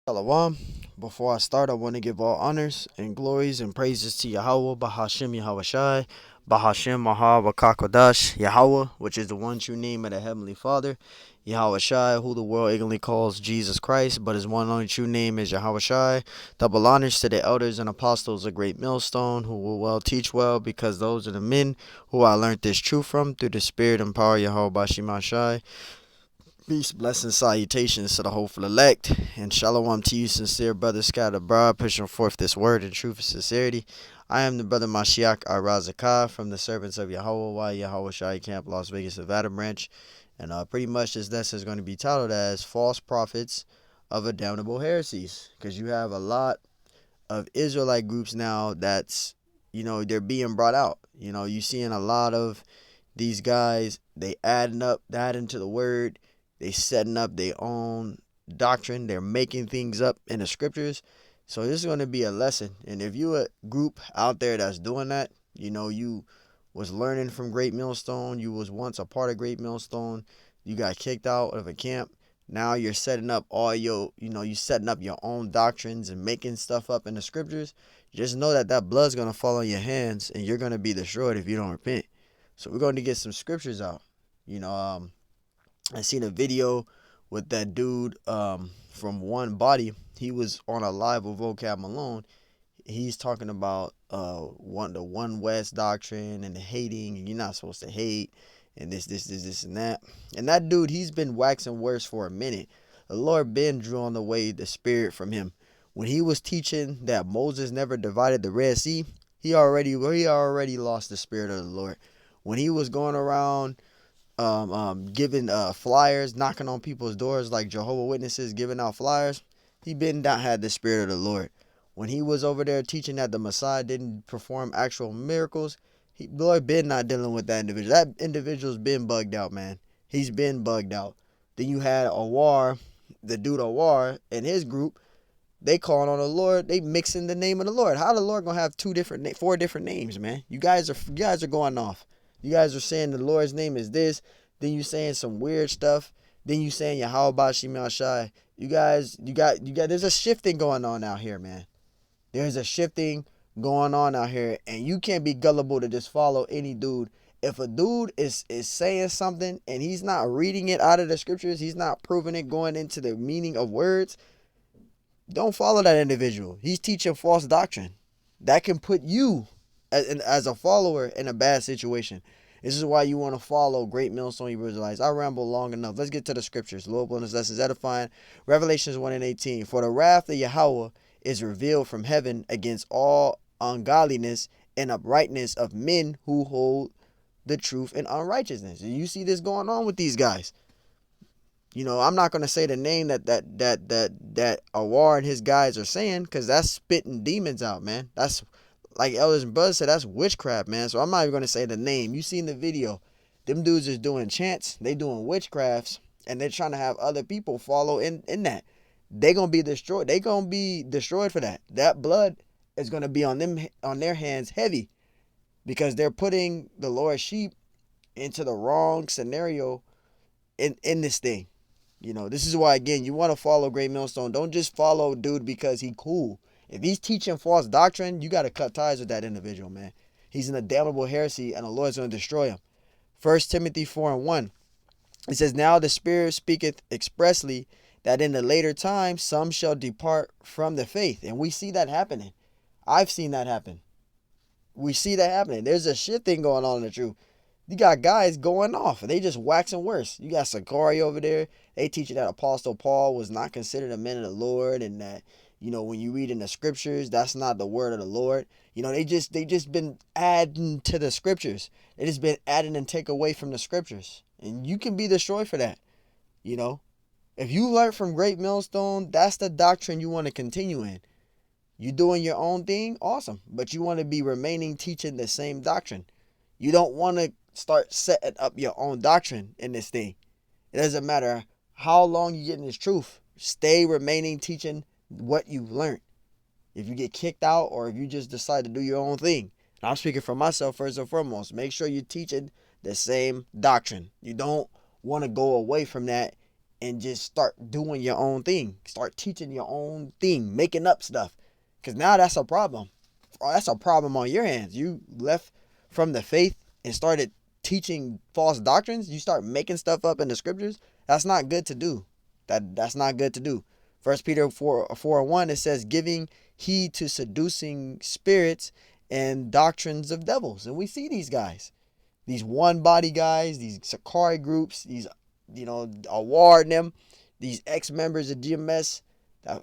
Shalom. Before I start, I want to give all honors and glories and praises to Yahweh, Bahashem Yahweh Shai, Bahashem Mahar Wakakodash, Yahweh, which is the one true name of the Heavenly Father, Yahweh Shai, who the world ignorantly calls Jesus Christ, but his one only true name is Yahweh Shai. Double honors to the elders and apostles of Great Millstone, who will well teach well, because those are the men who I learned this truth from through the Spirit and power of Yahweh Bashim Shai. Peace, blessings, salutations to the hopeful elect, and shalom to you, sincere brothers scattered abroad, pushing forth this word in truth and sincerity. I am the brother Mashiach Arazakah from the servants of Yahweh, Yahweh Shai Camp, Las Vegas, Nevada branch, and pretty much this lesson is going to be titled as False Prophets of a Damnable Heresies, because you have a lot of Israelite groups now that's, they're being brought out. You seeing a lot of these guys, they adding to the word, they setting up their own doctrine. They're making things up in the scriptures. So this is going to be a lesson. And if you a group out there that's doing that, you was learning from Great Millstone. You was once a part of Great Millstone. You got kicked out of a camp. Now you're setting up you setting up your own doctrines and making stuff up in the scriptures. Just know that blood's going to fall on your hands and you're going to be destroyed if you don't repent. So we're going to get some scriptures out. I seen a video with that dude from One Body. He was on a live with Vocab Malone. He's talking about the One West doctrine and the hating, and you're not supposed to hate, and this, and that. And that dude, he's been waxing worse for a minute. The Lord been drawing away the spirit from him. When he was teaching that Moses never divided the Red Sea, he already lost the spirit of the Lord. When he was going around giving flyers, knocking on people's doors like Jehovah Witnesses, giving out flyers, he been not had the spirit of the Lord. When he was over there teaching that the Messiah didn't perform actual miracles, Lord been not dealing with that individual. That individual's been bugged out, man. He's been bugged out. Then you had Awar, the dude Awar, and his group. They calling on the Lord. They mixing the name of the Lord. How the Lord gonna have four different names, man? You guys are going off. You guys are saying the Lord's name is this. Then you saying some weird stuff. Then you saying Yahweh Bashim Shai. You guys, there's a shifting going on out here, man. There's a shifting going on out here, and you can't be gullible to just follow any dude. If a dude is saying something and he's not reading it out of the scriptures, he's not proving it, going into the meaning of words, don't follow that individual. He's teaching false doctrine. That can put you as a follower in a bad situation. This is why you want to follow Great Millstone Hebrew Israelites. I ramble long enough. Let's get to the scriptures. Lord bless us, is edifying. Revelations 1 and 18. For the wrath of Yahweh is revealed from heaven against all ungodliness and uprightness of men who hold the truth in unrighteousness. And you see this going on with these guys. I'm not gonna say the name that Awar and his guys are saying, because that's spitting demons out, man. That's, like Elders and Brothers said, that's witchcraft, man. So I'm not even gonna say the name. You seen the video. Them dudes is doing chants, they doing witchcrafts, and they're trying to have other people follow in that. They gonna be destroyed. They gonna be destroyed for that. That blood is gonna be on their hands heavy, because they're putting the Lord's sheep into the wrong scenario in this thing. This is why, again, you want to follow Great Millstone. Don't just follow dude because he cool. If he's teaching false doctrine, you got to cut ties with that individual, man. He's in a damnable heresy, and the Lord's going to destroy him. 1 Timothy 4 and 1. It says, now the Spirit speaketh expressly that in the later time some shall depart from the faith. And we see that happening. I've seen that happen. We see that happening. There's a shit thing going on in the truth. You got guys going off, and they just waxing worse. You got Sakari over there. They teaching that Apostle Paul was not considered a man of the Lord, and that, when you read in the scriptures, that's not the word of the Lord. They just been adding to the scriptures. They just been adding and take away from the scriptures, and you can be destroyed for that. If you learn from Great Millstone, that's the doctrine you want to continue in. You doing your own thing, awesome, but you want to be remaining teaching the same doctrine. You don't want to start setting up your own doctrine in this thing. It doesn't matter how long you get in this truth. Stay remaining teaching what you've learned. If you get kicked out, or if you just decide to do your own thing. And I'm speaking for myself first and foremost. Make sure you're teaching the same doctrine. You don't want to go away from that and just start doing your own thing. Start teaching your own thing, making up stuff. Because now that's a problem. That's a problem on your hands. You left from the faith and started teaching false doctrines. You start making stuff up in the scriptures. That's not good to do. That's not good to do. First Peter 4:1, it says, giving heed to seducing spirits and doctrines of devils. And we see these guys. These one body guys, these Sakari groups, these, award them, these ex-members of GMS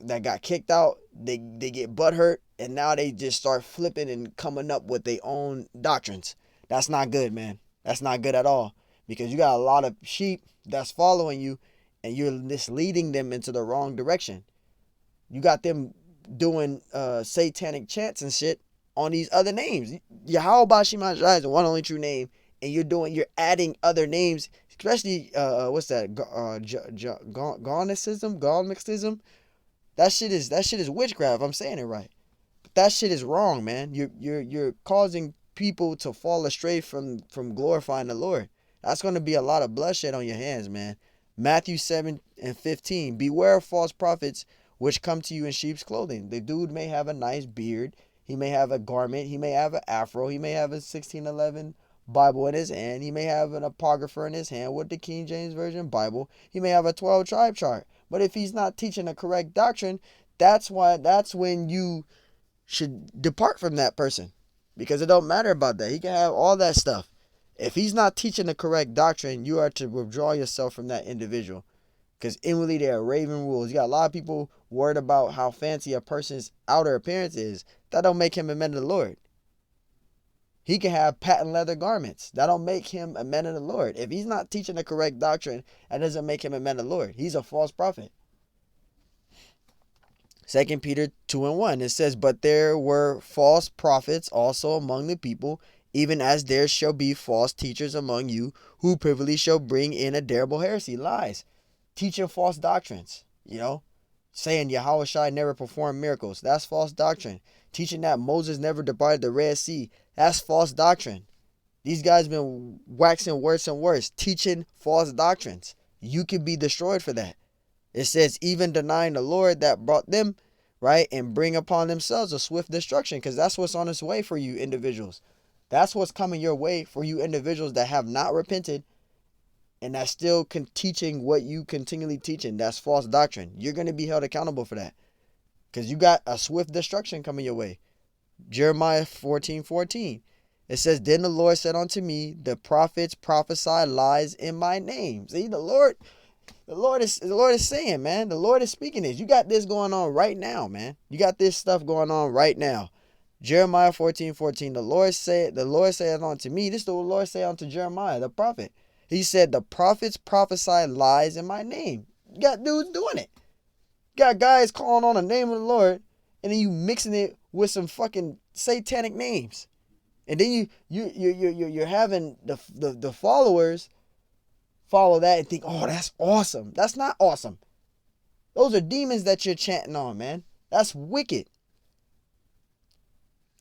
that got kicked out, they get butthurt, and now they just start flipping and coming up with their own doctrines. That's not good, man. That's not good at all, because you got a lot of sheep that's following you, and you're misleading them into the wrong direction. You got them doing satanic chants and shit on these other names. Yahweh Bashim Hashai is the one only true name, and you're adding other names, especially what's that? Gnosticism. That shit is witchcraft. I'm saying it right. But that shit is wrong, man. You're causing people to fall astray from glorifying the Lord. That's going to be a lot of bloodshed on your hands, man. Matthew 7:15. Beware of false prophets which come to you in sheep's clothing. The dude may have a nice beard. He may have a garment. He may have an afro. He may have a 1611 Bible in his hand. He may have an apocrypha in his hand with the King James Version Bible. He may have a 12 tribe chart. But if he's not teaching a correct doctrine, that's when you should depart from that person. Because it don't matter about that. He can have all that stuff. If he's not teaching the correct doctrine, you are to withdraw yourself from that individual. Because inwardly they are raving rules. You got a lot of people worried about how fancy a person's outer appearance is. That don't make him a man of the Lord. He can have patent leather garments. That don't make him a man of the Lord. If he's not teaching the correct doctrine, that doesn't make him a man of the Lord. He's a false prophet. 2 Peter 2:1, it says, but there were false prophets also among the people, even as there shall be false teachers among you, who privily shall bring in a damnable heresy, lies, teaching false doctrines, saying Yahushua never performed miracles. That's false doctrine. Teaching that Moses never departed the Red Sea. That's false doctrine. These guys been waxing worse and worse, teaching false doctrines. You could be destroyed for that. It says, even denying the Lord that brought them, right, and bring upon themselves a swift destruction, because that's what's on its way for you individuals. That's what's coming your way for you individuals that have not repented and that's still teaching what you continually teaching. That's false doctrine. You're going to be held accountable for that, because you got a swift destruction coming your way. Jeremiah 14:14. It says, then the Lord said unto me, the prophets prophesy lies in my name. See, the Lord is saying, man, the Lord is speaking this. You got this going on right now, man. You got this stuff going on right now. Jeremiah 14:14. The Lord said unto me, this is the Lord said unto Jeremiah, the prophet. He said, the prophets prophesy lies in my name. You got dudes doing it. You got guys calling on the name of the Lord, and then you mixing it with some fucking satanic names. And then you're having the followers follow that and think, oh, that's awesome. That's not awesome. Those are demons that you're chanting on, man. That's wicked.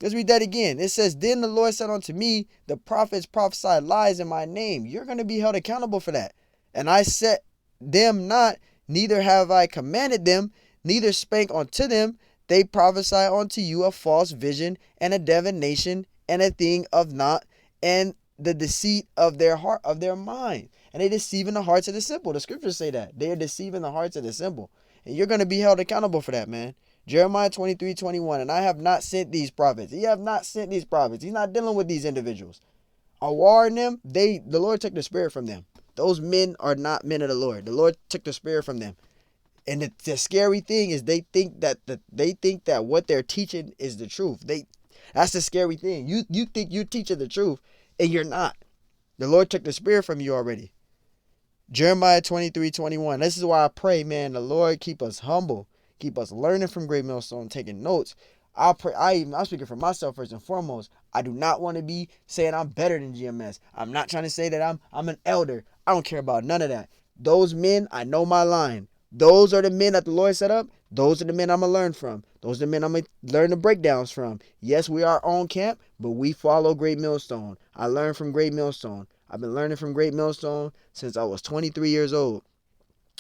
Let's read that again. It says, then the Lord said unto me, the prophets prophesy lies in my name. You're going to be held accountable for that. And I set them not, neither have I commanded them, neither spake unto them. They prophesy unto you a false vision and a divination and a thing of naught, and the deceit of their heart, of their mind. And they deceiving the hearts of the simple. The scriptures say that. They are deceiving the hearts of the simple. And you're going to be held accountable for that, man. Jeremiah 23:21. And I have not sent these prophets. He have not sent these prophets. He's not dealing with these individuals. I warn them. The Lord took the spirit from them. Those men are not men of the Lord. The Lord took the spirit from them. And the scary thing is they think that what they're teaching is the truth. That's the scary thing. You think you're teaching the truth, and you're not. The Lord took the spirit from you already. Jeremiah 23:21. This is why I pray, man, the Lord keep us humble. Keep us learning from Great Millstone, taking notes. I pray. I'm speaking for myself first and foremost. I do not want to be saying I'm better than GMS. I'm not trying to say that I'm an elder. I don't care about none of that. Those men, I know my line. Those are the men that the Lord set up. Those are the men I'm going to learn from. Those are the men I'm going to learn the breakdowns from. Yes, we are on camp, but we follow Great Millstone. I learned from Great Millstone. I've been learning from Great Millstone since I was 23 years old.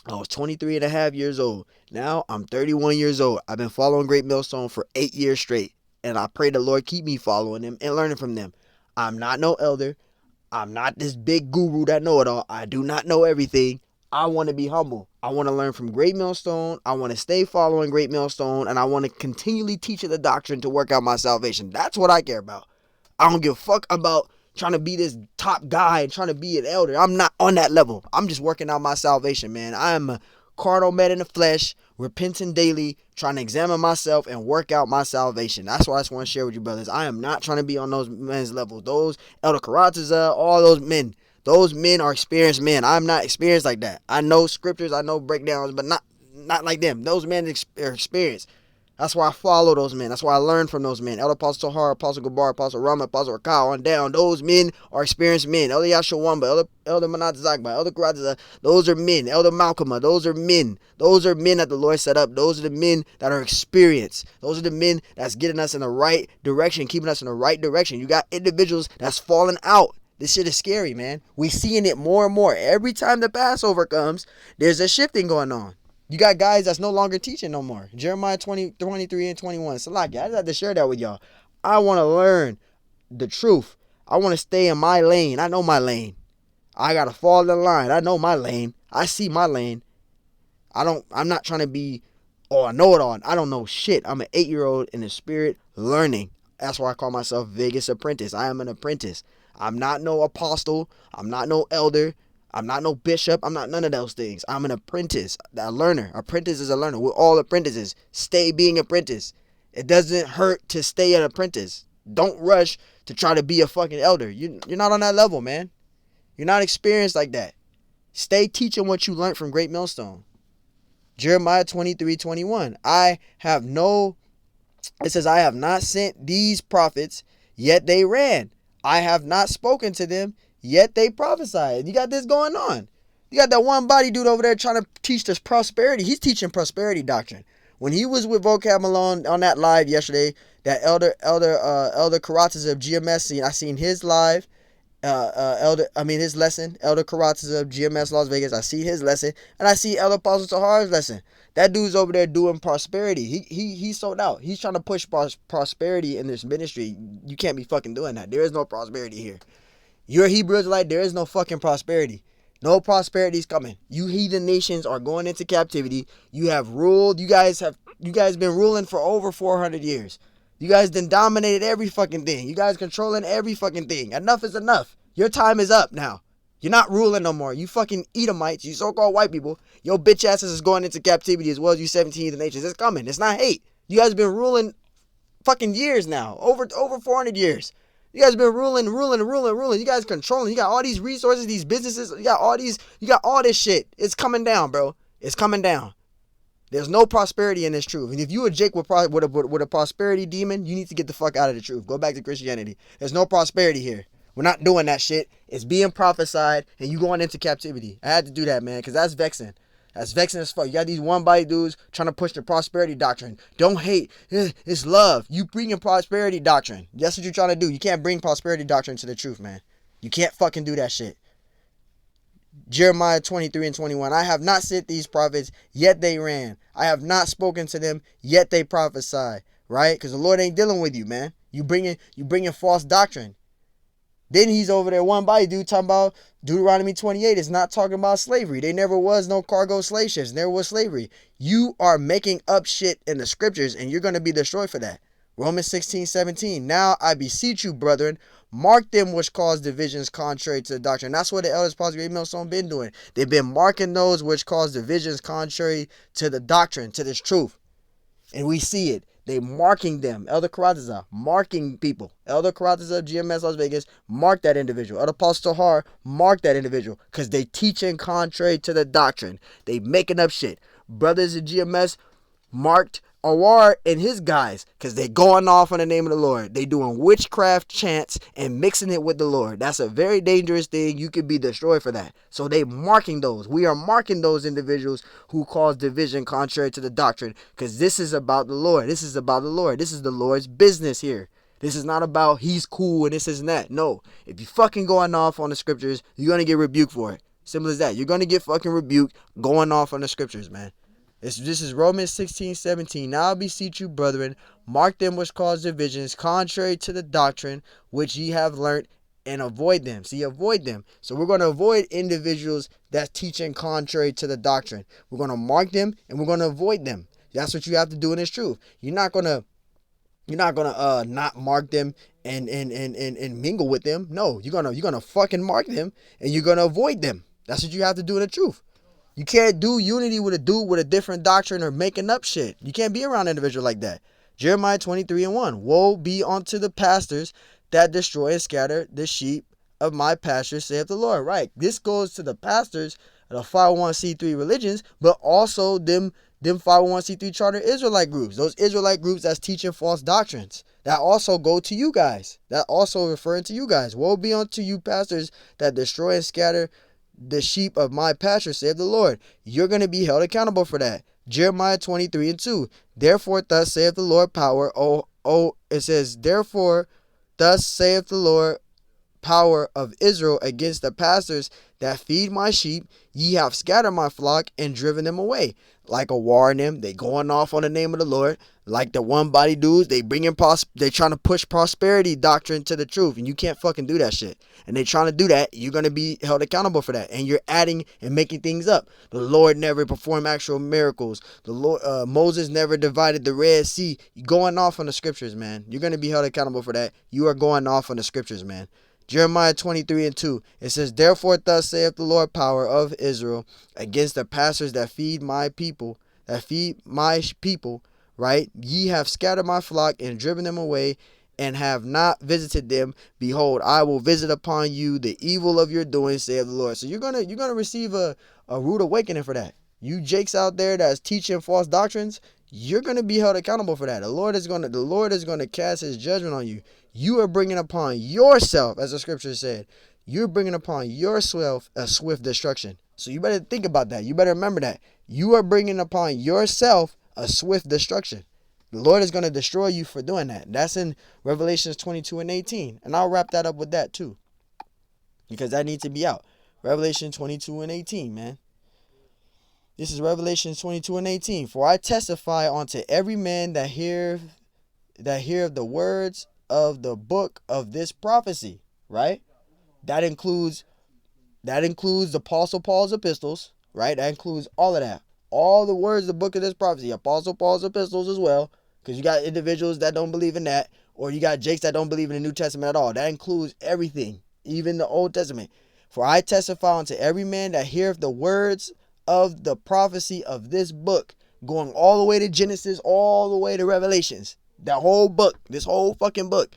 I was 23 and a half years old. Now I'm 31 years old. I've been following Great Millstone for 8 years straight. And I pray the Lord keep me following them and learning from them. I'm not no elder. I'm not this big guru that know it all. I do not know everything. I want to be humble. I want to learn from Great Millstone. I want to stay following Great Millstone. And I want to continually teach the doctrine to work out my salvation. That's what I care about. I don't give a fuck about trying to be this top guy and trying to be an elder. I'm not on that level. I'm just working out my salvation, man. I am a carnal man in the flesh, repenting daily, trying to examine myself and work out my salvation. That's what I just want to share with you, brothers. I am not trying to be on those men's levels. Those Elder Karatas, all those men. Those men are experienced men. I'm not experienced like that. I know scriptures, I know breakdowns, but not like them. Those men are experienced. That's why I follow those men. That's why I learn from those men. Elder Apostle Tahar, Apostle Gabar, Apostle Rama, Apostle Rakal, on down. Those men are experienced men. Elder Yashawamba, Elder Manat Zagba, Elder Karataza, those are men. Elder Malcolm, those are men. Those are men that the Lord set up. Those are the men that are experienced. Those are the men that's getting us in the right direction, keeping us in the right direction. You got individuals that's falling out. This shit is scary, man. We seeing it more and more. Every time the Passover comes, there's a shifting going on. You got guys that's no longer teaching no more. Jeremiah 23 and 21. Salaki, I just had to share that with y'all. I want to learn the truth. I want to stay in my lane. I know my lane. I got to fall in line. I know my lane. I see my lane. I'm not trying to be, I know it all. I don't know shit. I'm an 8-year-old in the spirit learning. That's why I call myself Vegas apprentice. I am an apprentice. I'm not no apostle. I'm not no elder. I'm not no bishop. I'm not none of those things. I'm an apprentice, a learner. Apprentice is a learner. We're all apprentices. Stay being apprentice. It doesn't hurt to stay an apprentice. Don't rush to try to be a fucking elder. You're not on that level, man. You're not experienced like that. Stay teaching what you learned from Great Millstone. Jeremiah 23:21. It says, I have not sent these prophets, yet they ran. I have not spoken to them, yet they prophesied. You got this going on. You got that one body dude over there trying to teach this prosperity. He's teaching prosperity doctrine. When he was with Vocab Malone on that live yesterday, that Elder Karatas of GMS, I seen his live. His lesson, Elder Karatas of GMS Las Vegas. I see his lesson, and I see Elder Apostle Tahar's lesson. That dude's over there doing prosperity. He sold out. He's trying to push prosperity in this ministry. You can't be fucking doing that. There is no prosperity here. You're a Hebrew Israelite, there is no fucking prosperity. No prosperity is coming. You heathen nations are going into captivity. You have ruled. You guys been ruling for over 400 years. You guys done dominated every fucking thing. You guys controlling every fucking thing. Enough is enough. Your time is up now. You're not ruling no more. You fucking Edomites, you so-called white people, your bitch asses is going into captivity as well as you 17 heathen nations. It's coming. It's not hate. You guys been ruling fucking years now. Over 400 years. You guys been ruling. You guys controlling. You got all these resources, these businesses. You got all this shit. It's coming down, bro. It's coming down. There's no prosperity in this truth. And if you a Jake with a prosperity demon, you need to get the fuck out of the truth. Go back to Christianity. There's no prosperity here. We're not doing that shit. It's being prophesied and you going into captivity. I had to do that, man, because that's vexing. That's vexing as fuck. You got these one-body dudes trying to push the prosperity doctrine. Don't hate. It's love. You bringing prosperity doctrine. That's what you're trying to do. You can't bring prosperity doctrine to the truth, man. You can't fucking do that shit. Jeremiah 23 and 21. I have not sent these prophets, yet they ran. I have not spoken to them, yet they prophesy. Right? Because the Lord ain't dealing with you, man. You bringing false doctrine. Then he's over there, one body dude, talking about Deuteronomy 28. It's not talking about slavery. There never was no cargo slave ships. There was slavery. You are making up shit in the scriptures, and you're going to be destroyed for that. Romans 16:17. Now I beseech you, brethren, mark them which cause divisions contrary to the doctrine. That's what the elders, Apostle Great Millstone, been doing. They've been marking those which cause divisions contrary to the doctrine, to this truth. And we see it. They marking them. Elder Karataza marking people. Elder Karataza, GMS Las Vegas, mark that individual. Elder Apostle Har, mark that individual. Because they teaching contrary to the doctrine. They making up shit. Brothers in GMS marked Awar and his guys, because they going off in the name of the Lord. They doing witchcraft chants and mixing it with the Lord. That's a very dangerous thing. You could be destroyed for that. So they marking those. We are marking those individuals who cause division contrary to the doctrine, because this is about the Lord. This is about the Lord. This is the Lord's business here. This is not about he's cool and this and that. No. If you fucking going off on the scriptures, you're going to get rebuked for it. Simple as that. You're going to get fucking rebuked going off on the scriptures, man. This is Romans 16:17. Now I beseech you, brethren, mark them which cause divisions, contrary to the doctrine which ye have learnt, and avoid them. See, avoid them. So we're going to avoid individuals that's teaching contrary to the doctrine. We're going to mark them and we're going to avoid them. That's what you have to do in this truth. You're not gonna not mark them and mingle with them. No, you're gonna fucking mark them and you're gonna avoid them. That's what you have to do in the truth. You can't do unity with a dude with a different doctrine or making up shit. You can't be around an individual like that. Jeremiah 23:1. Woe be unto the pastors that destroy and scatter the sheep of my pastures, saith the Lord. Right. This goes to the pastors of the 501c3 religions, but also them 501c3 charter Israelite groups. Those Israelite groups that's teaching false doctrines. That also go to you guys. That also referring to you guys. Woe be unto you pastors that destroy and scatter the sheep of my pasture, saith the Lord. You're going to be held accountable for that. Jeremiah 23:2. Therefore, thus saith the Lord power. It says, therefore, thus saith the Lord power of Israel against the pastors that feed my sheep. Ye have scattered my flock and driven them away. Like a war in them, they going off on the name of the Lord. Like the one body dudes, they trying to push prosperity doctrine to the truth, and you can't fucking do that shit. And they trying to do that, you're gonna be held accountable for that. And you're adding and making things up. The Lord never performed actual miracles. The Lord, Moses never divided the Red Sea. You're going off on the scriptures, man. You're gonna be held accountable for that. You are going off on the scriptures, man. Jeremiah 23:2. It says, therefore thus saith the Lord power of Israel against the pastors that feed my people, right? Ye have scattered my flock and driven them away, and have not visited them. Behold, I will visit upon you the evil of your doing, saith the Lord. So you're gonna receive a rude awakening for that. You jakes out there that's teaching false doctrines, you're gonna be held accountable for that. The Lord is gonna cast his judgment on you. You are bringing upon yourself, as the scripture said, you're bringing upon yourself a swift destruction. So you better think about that. You better remember that. You are bringing upon yourself a swift destruction. The Lord is going to destroy you for doing that. That's in Revelations 22:18. And I'll wrap that up with that too, because that needs to be out. Revelation 22:18, man. This is Revelation 22:18. For I testify unto every man that heareth the words of the book of this prophecy. Right? That includes the Apostle Paul's epistles. Right? That includes all of that. All the words of the book of this prophecy. Apostle Paul's epistles as well. Because you got individuals that don't believe in that. Or you got jakes that don't believe in the New Testament at all. That includes everything. Even the Old Testament. For I testify unto every man that heareth the words of the prophecy of this book, going all the way to Genesis, all the way to Revelations. That whole book, this whole fucking book.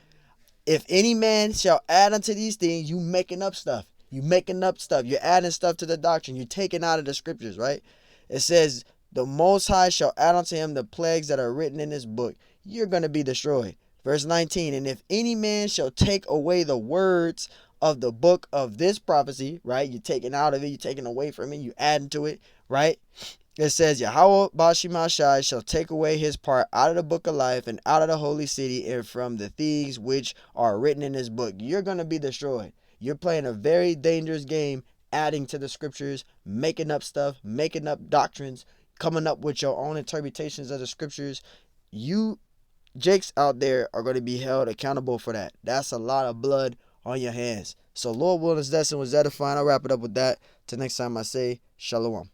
If any man shall add unto these things, you making up stuff. You making up stuff. You're adding stuff to the doctrine. You're taking out of the scriptures, right? It says, the Most High shall add unto him the plagues that are written in this book. You're going to be destroyed. Verse 19, and if any man shall take away the words of the book of this prophecy, right? You're taking out of it, you're taking away from it, you adding to it, right? It says, Yahweh Bashimashai shall take away his part out of the book of life and out of the holy city and from the things which are written in this book. You're going to be destroyed. You're playing a very dangerous game, adding to the scriptures, making up stuff, making up doctrines, coming up with your own interpretations of the scriptures. You jakes out there are going to be held accountable for that. That's a lot of blood on your hands. So Lord willing, this lesson was edifying. I'll wrap it up with that. Till next time I say, Shalom.